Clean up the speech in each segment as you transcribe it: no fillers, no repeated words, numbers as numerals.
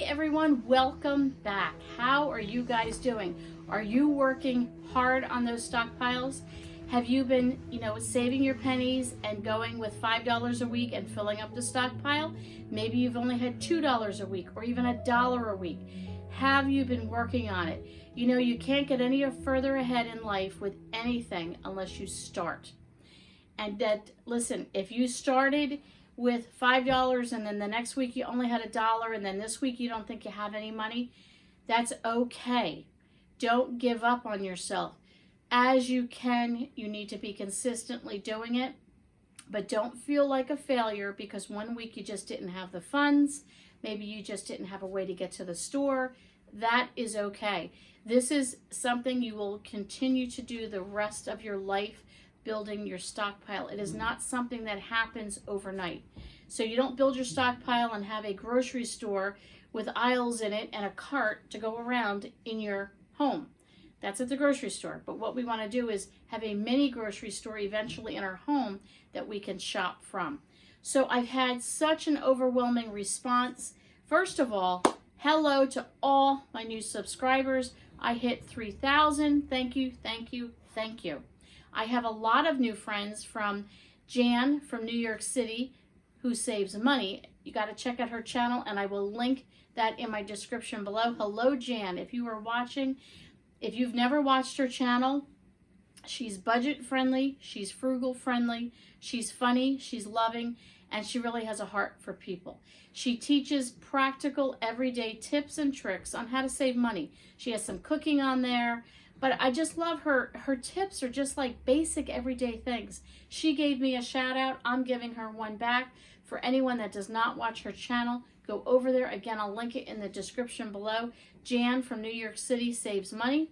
Hey everyone, welcome back. How are you guys doing? Are you working hard on those stockpiles? Have you been, saving your pennies and going with $5 a week and filling up the stockpile? Maybe you've only had $2 a week or even $1 a week. Have you been working on it? You can't get any further ahead in life with anything unless you start. And listen, if you started with $5 and then the next week you only had $1 and then this week you don't think you have any money, that's okay. Don't give up on yourself. As you can, you need to be consistently doing it, but don't feel like a failure because one week you just didn't have the funds. Maybe you just didn't have a way to get to the store. That is okay. This is something you will continue to do the rest of your life, building your stockpile. It is not something that happens overnight. So you don't build your stockpile and have a grocery store with aisles in it and a cart to go around in your home. That's at the grocery store. But what we want to do is have a mini grocery store eventually in our home that we can shop from. So I've had such an overwhelming response. First of all, hello to all my new subscribers. I hit 3,000. Thank you, thank you, thank you. I have a lot of new friends from Jan from New York City who saves money. You got to check out her channel and I will link that in my description below. Hello, Jan. If you are watching, if you've never watched her channel, she's budget friendly, she's frugal friendly, she's funny, she's loving, and she really has a heart for people. She teaches practical everyday tips and tricks on how to save money. She has some cooking on there. But I just love her. Her tips are just like basic everyday things. She gave me a shout out. I'm giving her one back. For anyone that does not watch her channel, go over there. Again, I'll link it in the description below. Jan from New York City Saves Money.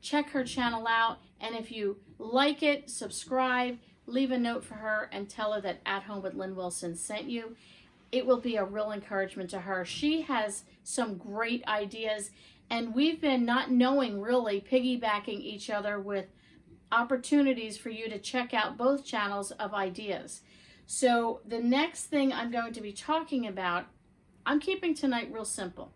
Check her channel out. And if you like it, subscribe, leave a note for her and tell her that At Home with Lynn Wilson sent you. It will be a real encouragement to her. She has some great ideas. And we've been not knowing really piggybacking each other with opportunities for you to check out both channels of ideas. So the next thing I'm going to be talking about, I'm keeping tonight real simple.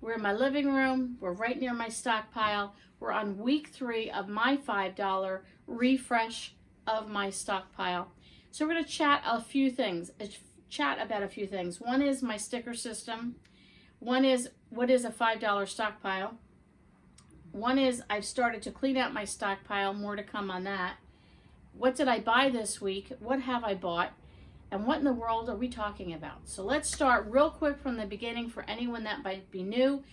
We're in my living room. We're right near my stockpile. We're on week 3 of my $5 refresh of my stockpile. So we're going to chat about a few things. One is my sticker system. One is, what is a $5 stockpile? One is, I've started to clean out my stockpile, more to come on that. What did I buy this week? What have I bought? And what in the world are we talking about? So let's start real quick from the beginning for anyone that might be new.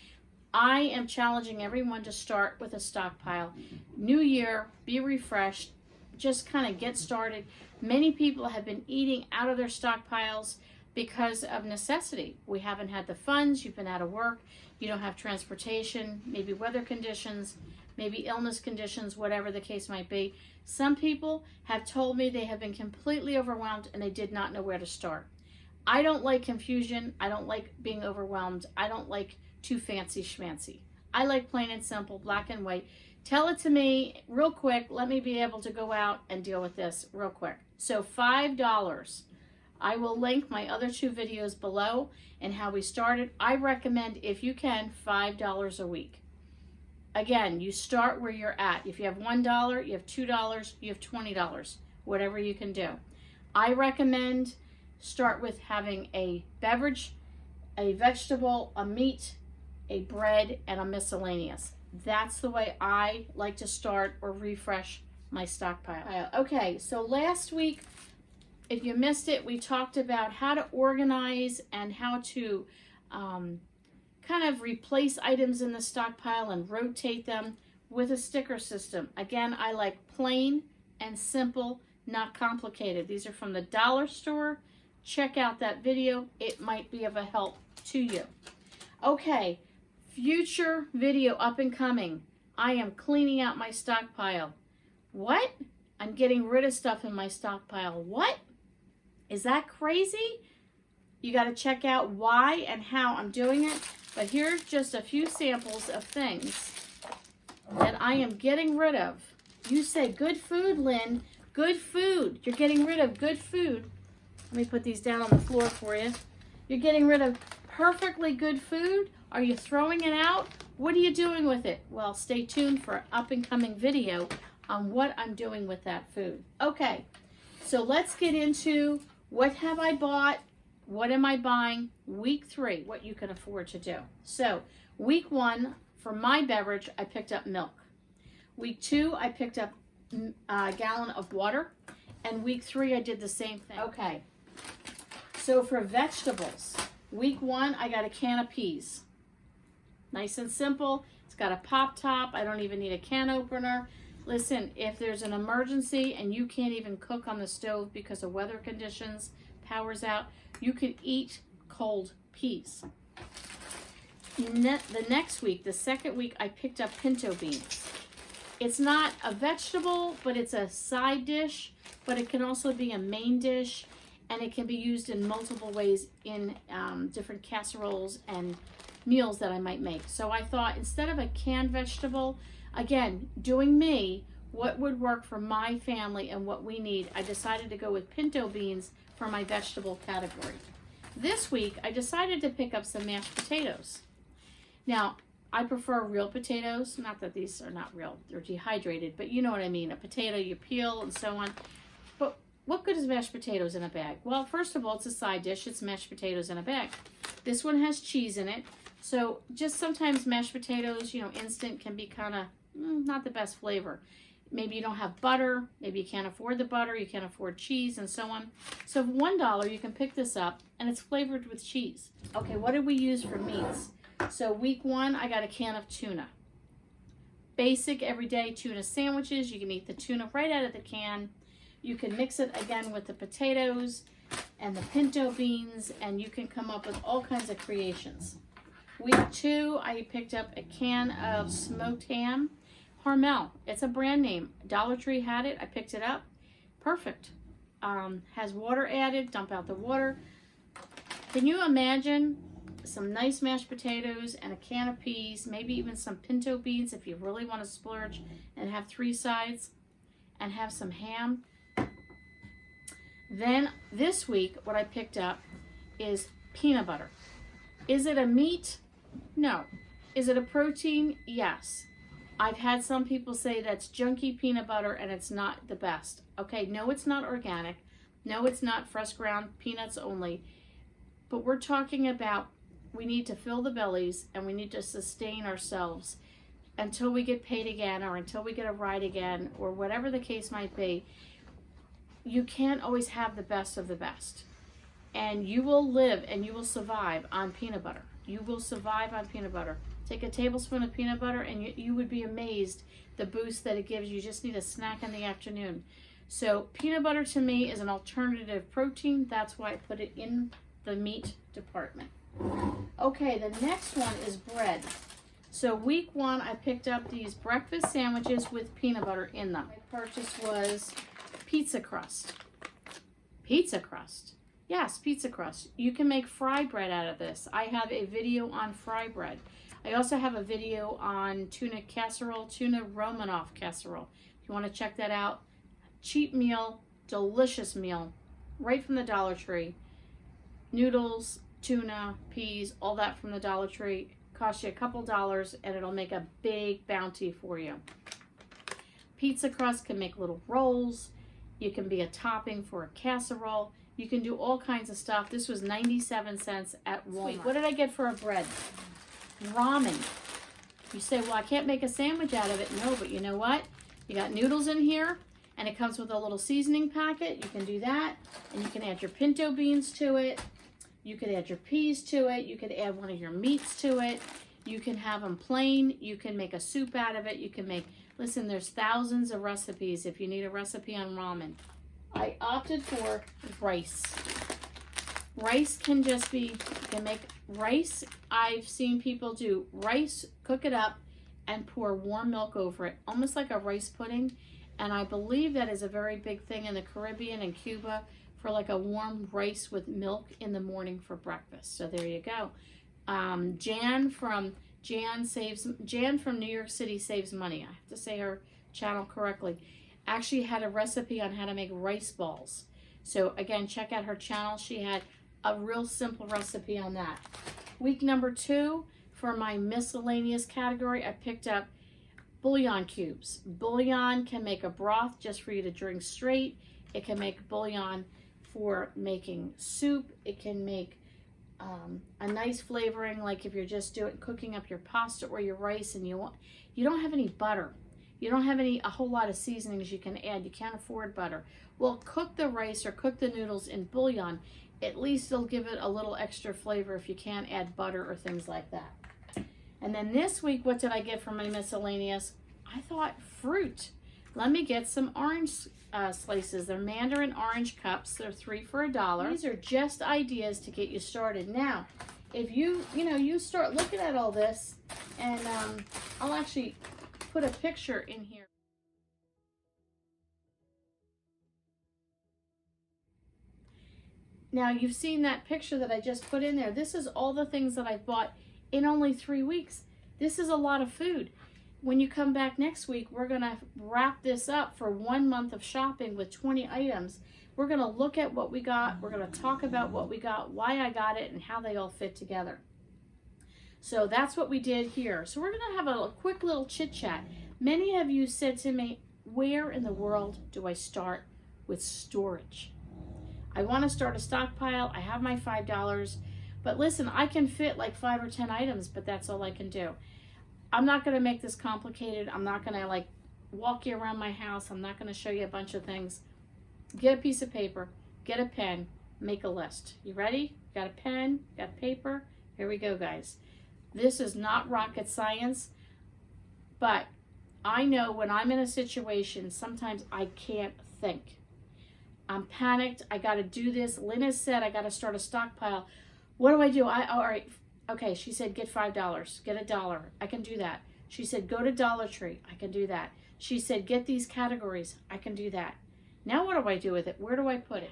I am challenging everyone to start with a stockpile. New year, be refreshed, just kind of get started. Many people have been eating out of their stockpiles because of necessity. We haven't had the funds, you've been out of work, you don't have transportation, maybe weather conditions, maybe illness conditions, whatever the case might be. Some people have told me they have been completely overwhelmed and they did not know where to start. I don't like confusion, I don't like being overwhelmed, I don't like too fancy schmancy. I like plain and simple, black and white. Tell it to me real quick, let me be able to go out and deal with this real quick. So $5. I will link my other 2 videos below and how we started. I recommend, if you can, $5 a week. Again, you start where you're at. If you have $1, you have $2, you have $20, whatever you can do. I recommend start with having a beverage, a vegetable, a meat, a bread, and a miscellaneous. That's the way I like to start or refresh my stockpile. Okay, so last week, if you missed it, we talked about how to organize and how to kind of replace items in the stockpile and rotate them with a sticker system. Again, I like plain and simple, not complicated. These are from the dollar store. Check out that video. It might be of a help to you. Okay, future video up and coming. I am cleaning out my stockpile. What? I'm getting rid of stuff in my stockpile. What? Is that crazy? You got to check out why and how I'm doing it. But here's just a few samples of things that I am getting rid of. You say, good food, Lynn. Good food. You're getting rid of good food. Let me put these down on the floor for you. You're getting rid of perfectly good food? Are you throwing it out? What are you doing with it? Well, stay tuned for an up-and-coming video on what I'm doing with that food. Okay, so let's get into what have I bought, what am I buying, week 3, what you can afford to do. So week 1, for my beverage, I picked up milk. Week 2, I picked up a gallon of water. And week 3, I did the same thing. Okay, so for vegetables, week 1, I got a can of peas. Nice and simple. It's got a pop top. I don't even need a can opener. Listen, if there's an emergency and you can't even cook on the stove because of weather conditions, power's out, you can eat cold peas. The next week, the second week, I picked up pinto beans. It's not a vegetable, but it's a side dish, but it can also be a main dish, and it can be used in multiple ways in different casseroles and meals that I might make. So I thought, instead of a canned vegetable, again, doing me, what would work for my family and what we need, I decided to go with pinto beans for my vegetable category. This week, I decided to pick up some mashed potatoes. Now, I prefer real potatoes. Not that these are not real, they're dehydrated, but you know what I mean. A potato you peel and so on. But what good is mashed potatoes in a bag? Well, first of all, it's a side dish. It's mashed potatoes in a bag. This one has cheese in it. So just sometimes mashed potatoes, you know, instant can be kind of not the best flavor. Maybe you don't have butter. Maybe you can't afford the butter. You can't afford cheese and so on. So for $1, you can pick this up and it's flavored with cheese. Okay, what did we use for meats? So week 1, I got a can of tuna. Basic everyday tuna sandwiches. You can eat the tuna right out of the can. You can mix it again with the potatoes and the pinto beans, and you can come up with all kinds of creations. Week 2, I picked up a can of smoked ham. Hormel, it's a brand name. Dollar Tree had it. I picked it up. Perfect. Has water added. Dump out the water. Can you imagine some nice mashed potatoes and a can of peas, maybe even some pinto beans if you really want to splurge and have 3 sides, and have some ham? Then this week, what I picked up is peanut butter. Is it a meat? No. Is it a protein? Yes. I've had some people say that's junky peanut butter and it's not the best. Okay, no, it's not organic. No, it's not fresh ground peanuts only. But we're talking about we need to fill the bellies and we need to sustain ourselves until we get paid again or until we get a ride again or whatever the case might be. You can't always have the best of the best. And you will live and you will survive on peanut butter. You will survive on peanut butter. Take a tablespoon of peanut butter and you would be amazed the boost that it gives. You just need a snack in the afternoon. So peanut butter to me is an alternative protein. That's why I put it in the meat department. Okay, the next one is bread. So week 1, I picked up these breakfast sandwiches with peanut butter in them. My purchase was pizza crust. Pizza crust? Yes, pizza crust. You can make fry bread out of this. I have a video on fry bread. I also have a video on tuna casserole, tuna Romanoff casserole. If you want to check that out, cheap meal, delicious meal, right from the Dollar Tree. Noodles, tuna, peas, all that from the Dollar Tree. Costs you a couple dollars and it'll make a big bounty for you. Pizza crust can make little rolls. You can be a topping for a casserole. You can do all kinds of stuff. This was 97 cents at Walmart. What did I get for a bread? Ramen. You say, well, I can't make a sandwich out of it. No, but you know what? You got noodles in here and it comes with a little seasoning packet. You can do that and you can add your pinto beans to it. You could add your peas to it. You could add one of your meats to it. You can have them plain. You can make a soup out of it. You can make, listen, there's thousands of recipes if you need a recipe on ramen. I opted for rice. Rice can just be, you can make rice. I've seen people do rice, cook it up, and pour warm milk over it, almost like a rice pudding. And I believe that is a very big thing in the Caribbean and Cuba, for like a warm rice with milk in the morning for breakfast. So there you go. Jan from New York City Saves Money. I have to say her channel correctly. Actually had a recipe on how to make rice balls. So again, check out her channel. She had a real simple recipe on that. Week number 2, for my miscellaneous category, I picked up bouillon cubes. Bouillon can make a broth just for you to drink straight. It can make bouillon for making soup. It can make a nice flavoring, like if you're just cooking up your pasta or your rice and you don't have any butter. You don't have a whole lot of seasonings you can add. You can't afford butter. Well, cook the rice or cook the noodles in bouillon. At least it'll give it a little extra flavor if you can't add butter or things like that. And then this week, what did I get for my miscellaneous? I thought fruit. Let me get some orange slices. They're mandarin orange cups. They're 3 for $1. These are just ideas to get you started. Now, if you start looking at all this, and I'll actually put a picture in here. Now, you've seen that picture that I just put in there. This is all the things that I've bought in only 3 weeks. This is a lot of food. When you come back next week, we're going to wrap this up for 1 month of shopping with 20 items. We're going to look at what we got. We're going to talk about what we got, why I got it, and how they all fit together. So that's what we did here. So we're going to have a quick little chit chat. Many of you said to me, where in the world do I start with storage? I want to start a stockpile. I have my $5. But listen, I can fit like 5 or 10 items, but that's all I can do. I'm not going to make this complicated. I'm not going to like walk you around my house. I'm not going to show you a bunch of things. Get a piece of paper, get a pen, make a list. You ready? Got a pen, got paper? Here we go, guys. This is not rocket science, but I know when I'm in a situation, sometimes I can't think. I'm panicked. I got to do this. Lynn has said I got to start a stockpile. What do I do? All right. Okay, she said get $5, get $1. I can do that. She said go to Dollar Tree. I can do that. She said get these categories. I can do that. Now what do I do with it? Where do I put it?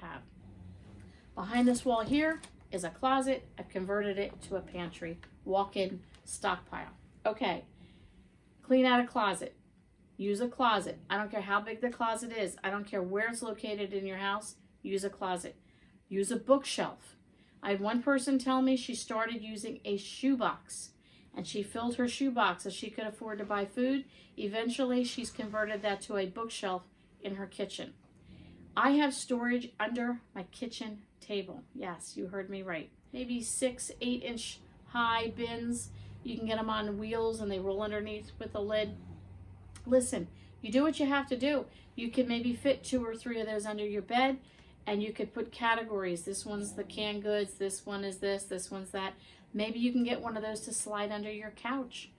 Behind this wall here is a closet. I've converted it to a pantry. Walk-in stockpile. Okay, clean out a closet. Use a closet. I don't care how big the closet is. I don't care where it's located in your house. Use a closet. Use a bookshelf. I had one person tell me she started using a shoebox, and she filled her shoebox as she could afford to buy food. Eventually, she's converted that to a bookshelf in her kitchen. I have storage under my kitchen table. Yes, you heard me right. Maybe 6, 8-inch high bins. You can get them on wheels and they roll underneath with a lid. Listen, you do what you have to do. You can maybe fit 2 or 3 of those under your bed, and you could put categories. This one's the canned goods, this one is this one's that. Maybe you can get one of those to slide under your couch.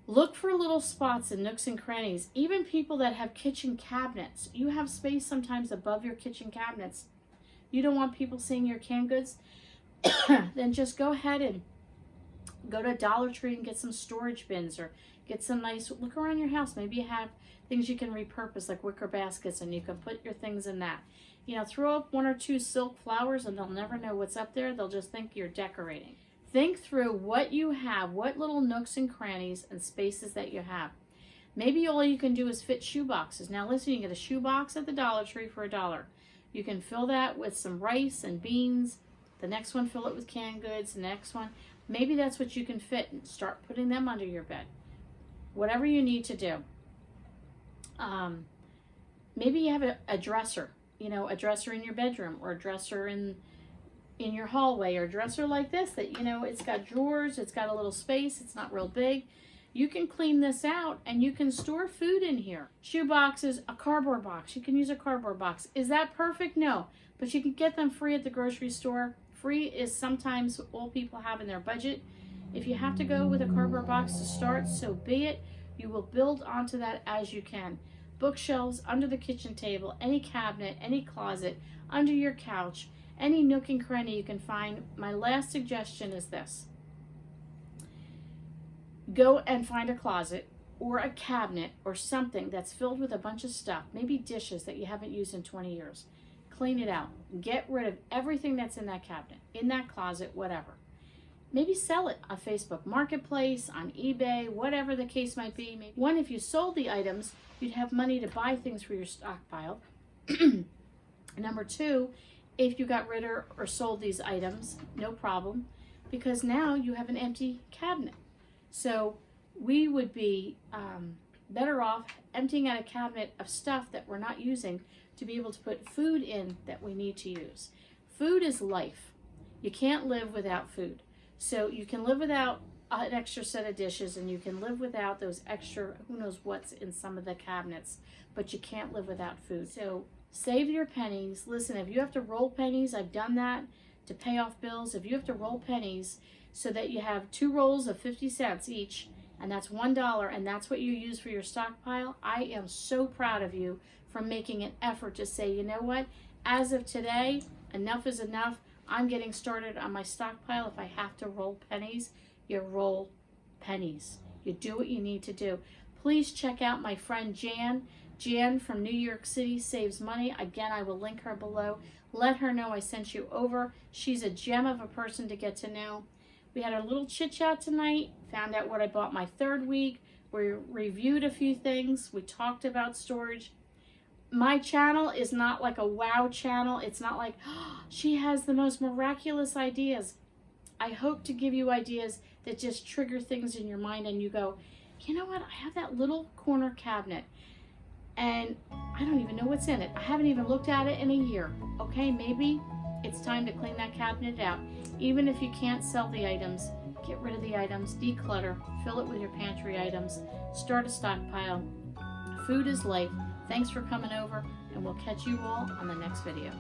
Look for little spots and nooks and crannies. Even people that have kitchen cabinets. You have space sometimes above your kitchen cabinets. You don't want people seeing your canned goods? Then just go ahead and go to Dollar Tree and get some storage bins, or get some nice, look around your house. Maybe you have things you can repurpose like wicker baskets, and you can put your things in that. You know, throw up 1 or 2 silk flowers and they'll never know what's up there. They'll just think you're decorating. Think through what you have, what little nooks and crannies and spaces that you have. Maybe all you can do is fit shoe boxes. Now listen, you get a shoe box at the Dollar Tree for $1. You can fill that with some rice and beans. The next one, fill it with canned goods. The next one, maybe that's what you can fit, and start putting them under your bed. Whatever you need to do. Maybe you have a dresser, you know, a dresser in your bedroom, or a dresser in your hallway, or a dresser like this that, you know, it's got drawers, it's got a little space, it's not real big. You can clean this out and you can store food in here. Shoe boxes, a cardboard box. You can use a cardboard box. Is that perfect? No, but you can get them free at the grocery store. Free is sometimes all people have in their budget. If you have to go with a cardboard box to start, so be it. You will build onto that as you can. Bookshelves under the kitchen table, any cabinet, any closet, under your couch, any nook and cranny you can find. My last suggestion is this. Go and find a closet or a cabinet or something that's filled with a bunch of stuff, maybe dishes that you haven't used in 20 years. Clean it out. Get rid of everything that's in that cabinet, in that closet, whatever. Maybe sell it on Facebook Marketplace, on eBay, whatever the case might be. Maybe one, if you sold the items, you'd have money to buy things for your stockpile. Number 2, if you got rid of or sold these items, no problem. because now you have an empty cabinet. So we would be better off emptying out a cabinet of stuff that we're not using to be able to put food in that we need to use. Food is life. You can't live without food. So you can live without an extra set of dishes, and you can live without those extra, who knows what's in some of the cabinets, but you can't live without food. So save your pennies. Listen, if you have to roll pennies, I've done that to pay off bills. If you have to roll pennies so that you have 2 rolls of 50 cents each, and that's $1, and that's what you use for your stockpile, I am so proud of you for making an effort to say, you know what, as of today, enough is enough. I'm getting started on my stockpile. If I have to roll pennies, you roll pennies. You do what you need to do. Please check out my friend Jan. Jan from New York City Saves Money. Again, I will link her below. Let her know I sent you over. She's a gem of a person to get to know. We had a little chit chat tonight, found out what I bought my 3rd week. We reviewed a few things. We talked about storage. My channel is not like a wow channel. It's not like, oh, she has the most miraculous ideas. I hope to give you ideas that just trigger things in your mind and you go, you know what, I have that little corner cabinet and I don't even know what's in it. I haven't even looked at it in a year. Okay, maybe it's time to clean that cabinet out. Even if you can't sell the items, get rid of the items, declutter, fill it with your pantry items, start a stockpile. Food is life. Thanks for coming over, and we'll catch you all on the next video.